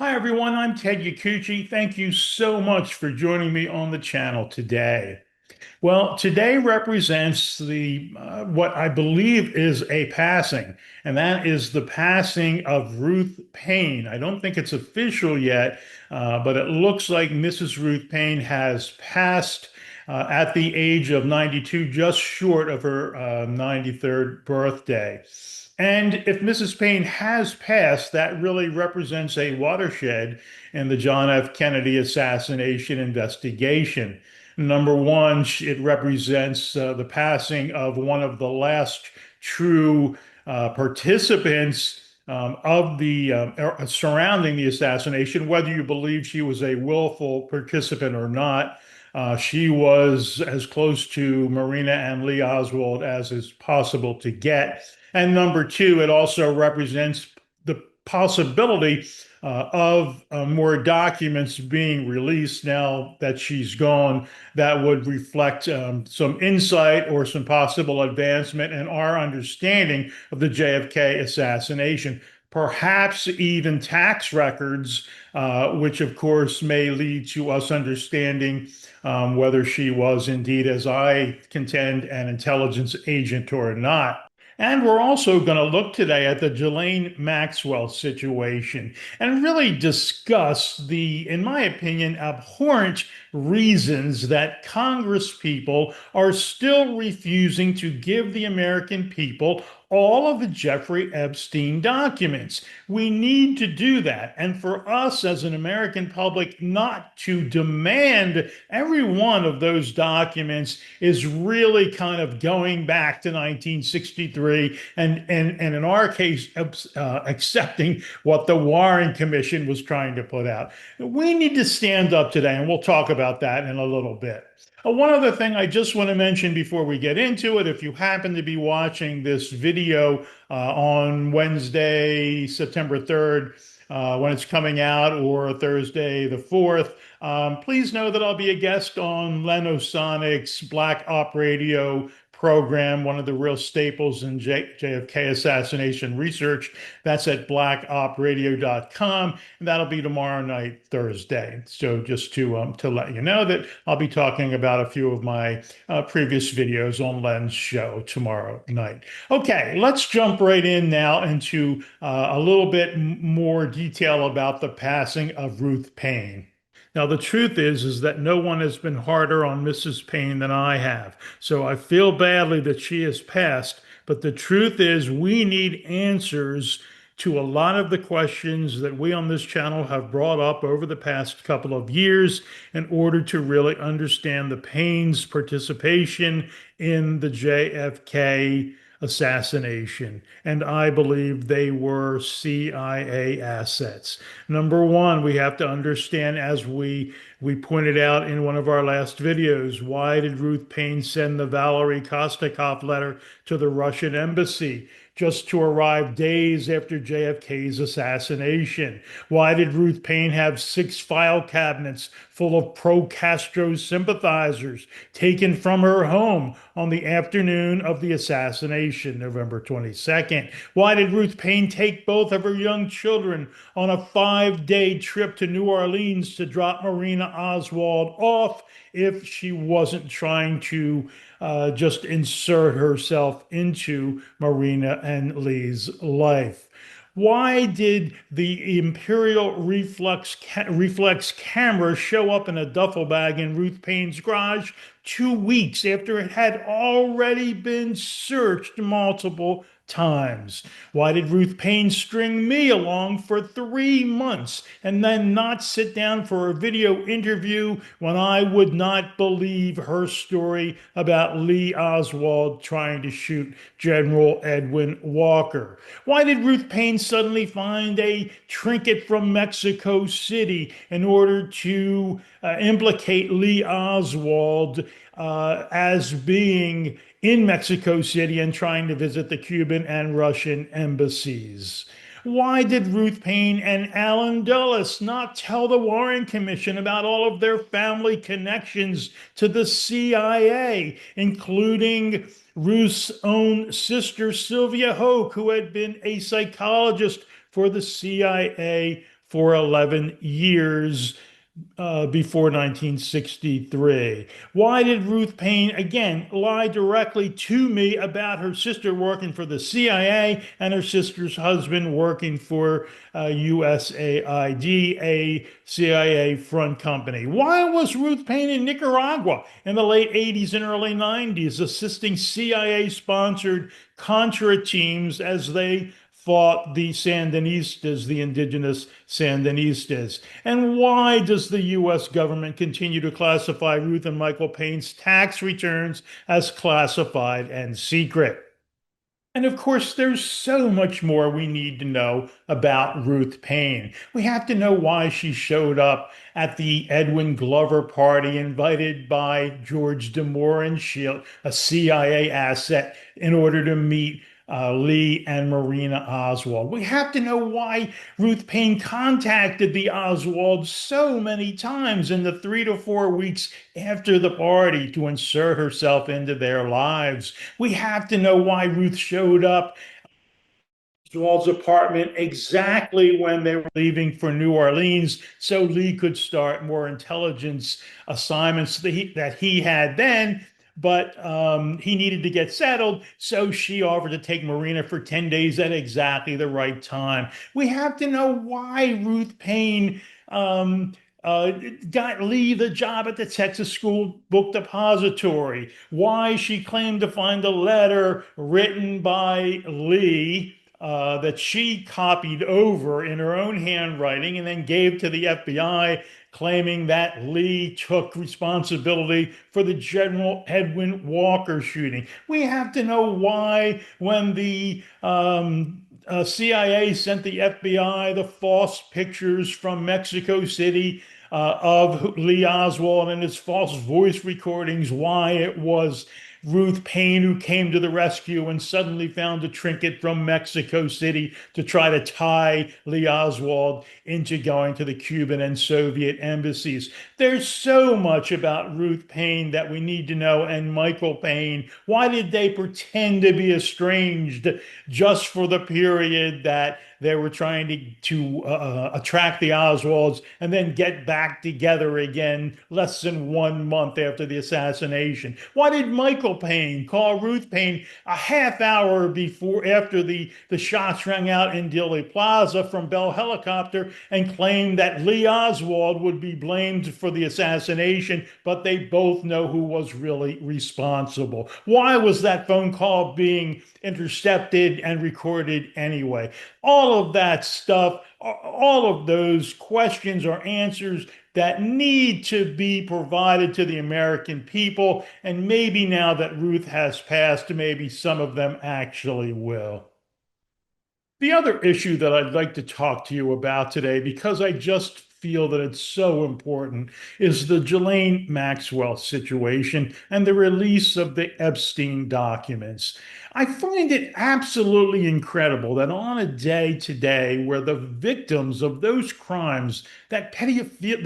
Hi everyone, I'm Ted Yacucci. Thank you so much for joining me on the channel today. Well, today represents the what I believe is a passing, and that is the passing of Ruth Paine. I don't think it's official yet, but it looks like Mrs. Ruth Paine has passed at the age of 92, just short of her 93rd birthday. And if Mrs. Paine has passed, that really represents a watershed in the John F. Kennedy assassination investigation. Number one, it represents the passing of one of the last true participants of the surrounding the assassination, whether you believe she was a willful participant or not. She was as close to Marina and Lee Oswald as is possible to get. And number two, it also represents the possibility of more documents being released now that she's gone that would reflect some insight or some possible advancement in our understanding of the JFK assassination. Perhaps even tax records, which of course may lead to us understanding whether she was indeed, as I contend, an intelligence agent or not. And we're also going to look today at the Ghislaine Maxwell situation and really discuss the, in my opinion, abhorrent reasons that Congress people are still refusing to give the American people all of the Jeffrey Epstein documents. We need to do that. And for us as an American public not to demand every one of those documents is really kind of going back to 1963 and in our case, accepting what the Warren Commission was trying to put out. We need to stand up today, and we'll talk about that in a little bit. One other thing I just want to mention before we get into it, if you happen to be watching this video on Wednesday, September 3rd, when it's coming out, or Thursday the 4th, please know that I'll be a guest on Len Osanic's Black Op Radio program, one of the real staples in JFK assassination research. That's at blackopradio.com, and that'll be tomorrow night, Thursday. So just to let you know that I'll be talking about a few of my previous videos on Len's show tomorrow night. Okay, let's jump right in now into a little bit more detail about the passing of Ruth Paine. Now, the truth is that no one has been harder on Mrs. Paine than I have. So I feel badly that she has passed, but the truth is we need answers to a lot of the questions that we on this channel have brought up over the past couple of years in order to really understand the Paine's participation in the JFK assassination. And I believe they were CIA assets. Number one, we have to understand, as we pointed out in one of our last videos, why did Ruth Paine send the Valery Kostikov letter to the Russian embassy just to arrive days after JFK's assassination? Why did Ruth Paine have 6 file cabinets full of pro-Castro sympathizers taken from her home on the afternoon of the assassination, November 22nd? Why did Ruth Paine take both of her young children on a 5-day trip to New Orleans to drop Marina Oswald off if she wasn't trying to just insert herself into Marina and Lee's life? Why did the Imperial reflex camera show up in a duffel bag in Ruth Paine's garage 2 weeks after it had already been searched multiple times? Why did Ruth Paine string me along for 3 months and then not sit down for a video interview when I would not believe her story about Lee Oswald trying to shoot General Edwin Walker? Why did Ruth Paine suddenly find a trinket from Mexico City in order to implicate Lee Oswald as being in Mexico City and trying to visit the Cuban and Russian embassies? Why did Ruth Paine and Alan Dulles not tell the Warren Commission about all of their family connections to the CIA, including Ruth's own sister, Sylvia Hoke, who had been a psychologist for the CIA for 11 years before 1963. Why did Ruth Paine, again, lie directly to me about her sister working for the CIA and her sister's husband working for USAID, a CIA front company? Why was Ruth Paine in Nicaragua in the late 80s and early 90s, assisting CIA-sponsored Contra teams as they fought the Sandinistas, the indigenous Sandinistas? And why does the US government continue to classify Ruth and Michael Paine's tax returns as classified and secret? And of course, there's so much more we need to know about Ruth Paine. We have to know why she showed up at the Edwin Glover party invited by George Demore and Shield, a CIA asset, in order to meet Lee and Marina Oswald. We have to know why Ruth Paine contacted the Oswalds so many times in the 3 to 4 weeks after the party to insert herself into their lives. We have to know why Ruth showed up Oswald's apartment exactly when they were leaving for New Orleans so Lee could start more intelligence assignments that he had then. But he needed to get settled, so she offered to take Marina for 10 days at exactly the right time. We have to know why Ruth Paine um, uh, got Lee the job at the Texas School Book Depository, why she claimed to find a letter written by Lee that she copied over in her own handwriting and then gave to the FBI, claiming that Lee took responsibility for the General Edwin Walker shooting. We have to know why, when the CIA sent the FBI the false pictures from Mexico City of Lee Oswald and his false voice recordings, why it was Ruth Paine who came to the rescue and suddenly found a trinket from Mexico City to try to tie Lee Oswald into going to the Cuban and Soviet embassies. There's so much about Ruth Paine that we need to know, and Michael Paine. Why did they pretend to be estranged just for the period that they were trying to attract the Oswalds and then get back together again less than 1 month after the assassination? Why did Michael Paine call Ruth Paine a half hour before after the shots rang out in Dealey Plaza from Bell Helicopter and claim that Lee Oswald would be blamed for the assassination, but they both know who was really responsible? Why was that phone call being intercepted and recorded anyway? All of that stuff, all of those questions are answers that need to be provided to the American people. And maybe now that Ruth has passed, maybe some of them actually will. The other issue that I'd like to talk to you about today, because I just feel that it's so important, is the Ghislaine Maxwell situation and the release of the Epstein documents. I find it absolutely incredible that on a day today where the victims of those crimes, that pedophilia,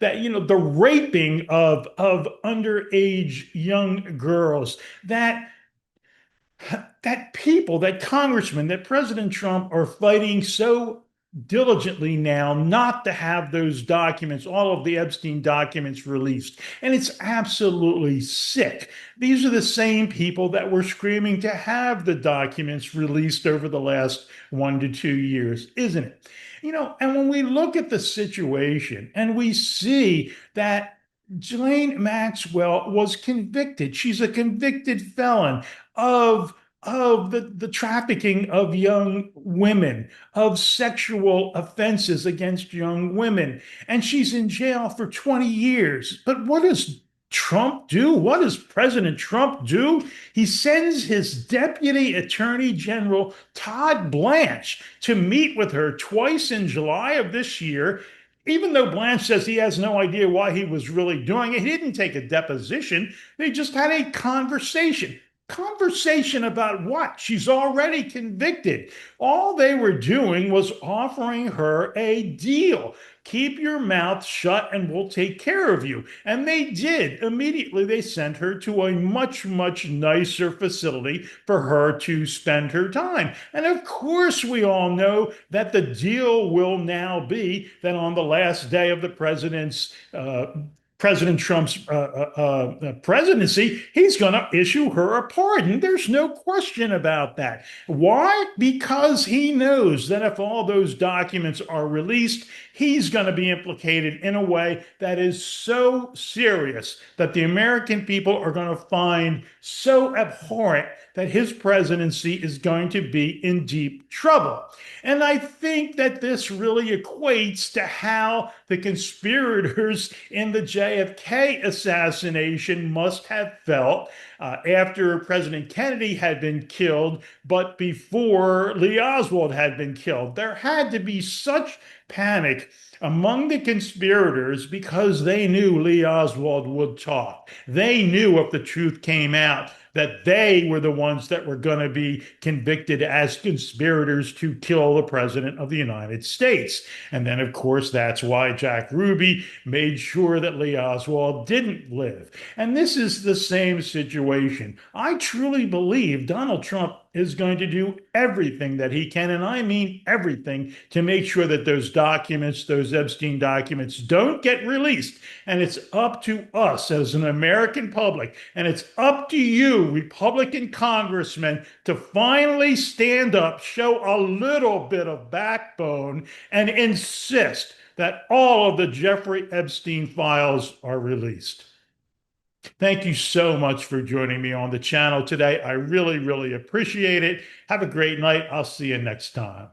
the raping of underage young girls, that people, that congressmen, that President Trump are fighting so diligently now not to have those documents, all of the Epstein documents, released. And it's absolutely sick. These are the same people that were screaming to have the documents released over the last 1 to 2 years, isn't it? And when we look at the situation and we see that Ghislaine Maxwell was convicted, she's a convicted felon of the trafficking of young women, of sexual offenses against young women. And she's in jail for 20 years. But what does Trump do? What does President Trump do? He sends his Deputy Attorney General, Todd Blanche, to meet with her twice in July of this year. Even though Blanche says he has no idea why he was really doing it, he didn't take a deposition. They just had a conversation. Conversation about what? She's already convicted. All they were doing was offering her a deal. keep your mouth shut and we'll take care of you. And they did. Immediately, they sent her to a much, much nicer facility for her to spend her time. And of course, we all know that the deal will now be that on the last day of the President Trump's presidency, he's going to issue her a pardon. There's no question about that. Why? Because he knows that if all those documents are released, he's going to be implicated in a way that is so serious that the American people are going to find so abhorrent that his presidency is going to be in deep trouble. And I think that this really equates to how the conspirators in the JFK assassination must have felt after President Kennedy had been killed, but before Lee Oswald had been killed. There had to be such panic among the conspirators because they knew Lee Oswald would talk. They knew if the truth came out that they were the ones that were going to be convicted as conspirators to kill the president of the United States. And then, of course, that's why Jack Ruby made sure that Lee Oswald didn't live. And this is the same situation. I truly believe Donald Trump is going to do everything that he can, and I mean everything, to make sure that those documents, those Epstein documents, don't get released. And it's up to us as an American public, and it's up to you, Republican congressmen, to finally stand up, show a little bit of backbone, and insist that all of the Jeffrey Epstein files are released. Thank you so much for joining me on the channel today. I really, really appreciate it. Have a great night. I'll see you next time.